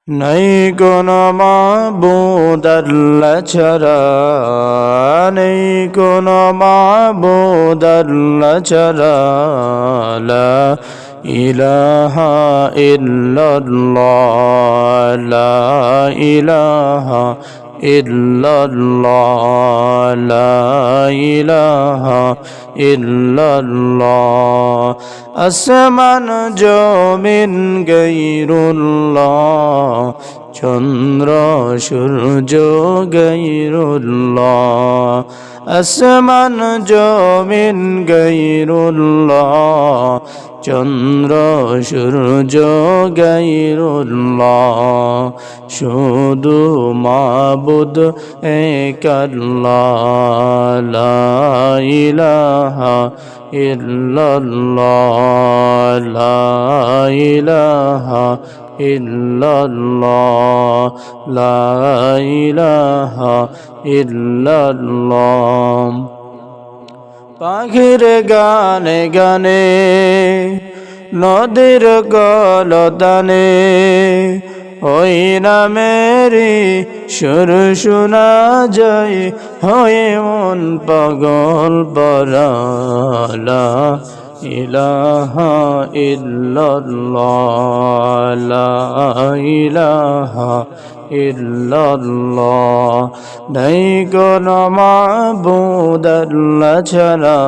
নাই কোনো মাবুদ আল্লাহ ছাড়া, নেই কোনো মাবুদ আল্লাহ ছাড়া। লা ইলাহা ইল্লাল্লাহ, লা ইলাহা ইল্লাল্লাহ, লা ইলাহা ইল্লাল্লাহ। আসমান জমিন গায়রুল্লাহ, চন্দ্র সূর্য গায়রুল্লাহ। আসমান জমিন গায়রুল্লাহ, চন্দ্র সূর্য গায়রুল্লাহ। শুধু মাবুদ এক আল্লাহ, লা ইলাহা ইল্লাল্লাহ, লা ইলাহা ইল্লাল্লাহ, লা ইলাহা ইল্লাল্লাহ। পাখির গানে গানে, নদীর কলতানে, ওই নামেরই সুর শোনা যায়, হয়ে মন পাগল পরা। লা ইলাহা ইল্লাল্লাহ, লা ইলাহা ইল্লাল্লাহ। নাই কোনো মাবুদ আল্লাহ ছাড়া,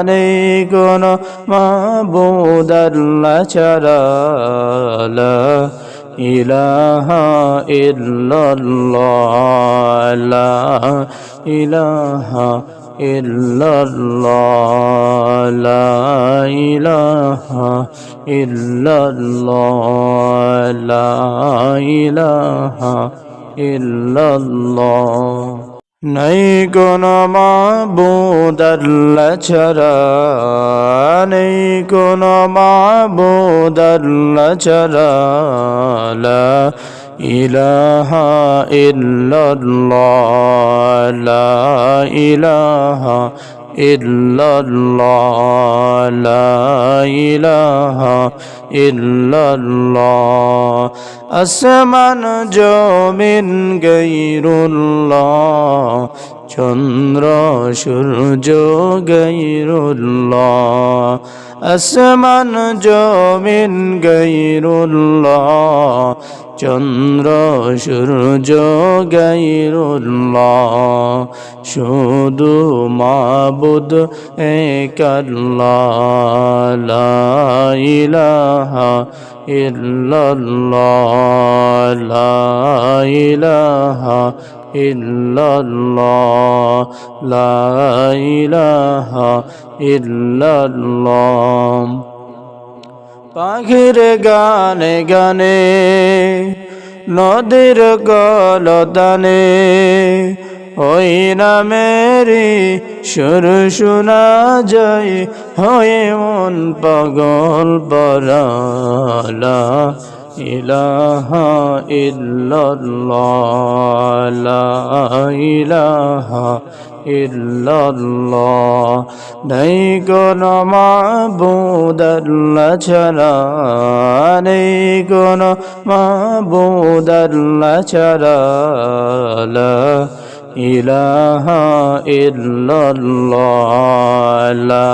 নেই কোনো মাবুদ আল্লাহ ছাড়া। লা ইলাহা ইল্লাল্লাহ, লা ইলাহা ইল্লাল্লাহ, লা ইলাহা ইল্লাল্লাহ, লা ইলাহা ইল্লাল্লাহ। নাই কোনো মাবুদ আল্লাহ ছাড়া, নেই কোনো মাবুদ আল্লাহ ছাড়া। লা ইলাহা ইল্লাল্লাহ, লা ইলাহা ইল্লাল্লাহ, লা ইলাহা ইল্লাল্লাহ। আসমান জমিন গায়রুল্লাহ, চন্দ্র সূর্য গায়রুল্লাহ। আসমান জমিন গায়রুল্লাহ, চন্দ্র সূর্য গায়রুল্লাহ। শুধু মাবুদ এক আল্লাহ, লা ইলাহা ইল্লাল্লাহ, লা ইলাহা ইল্লাল্লাহ, লা ইলাহা ইল্লাল্লাহ। পাখির গানে গানে, নদীর কলতানে, ওই নামেরই সুর শোনা যায়, হয়ে মন পাগল পরা। লা ইলাহা ইল্লাল্লাহ, লা ইলাহা ইল্লাল্লাহ। নাই কোনো মাবুদ আল্লাহ ছাড়া, নেই কোনো মাবুদ আল্লাহ ছাড়া। লা ইলাহা ইল্লাল্লাহ, লা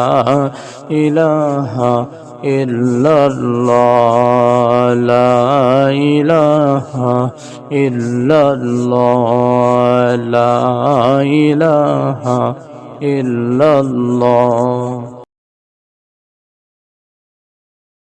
ইলাহা ইল্লাল্লাহ, লা ইলাহা ইল্লাল্লাহ, লা ইলাহা ইল্লাল্লাহ।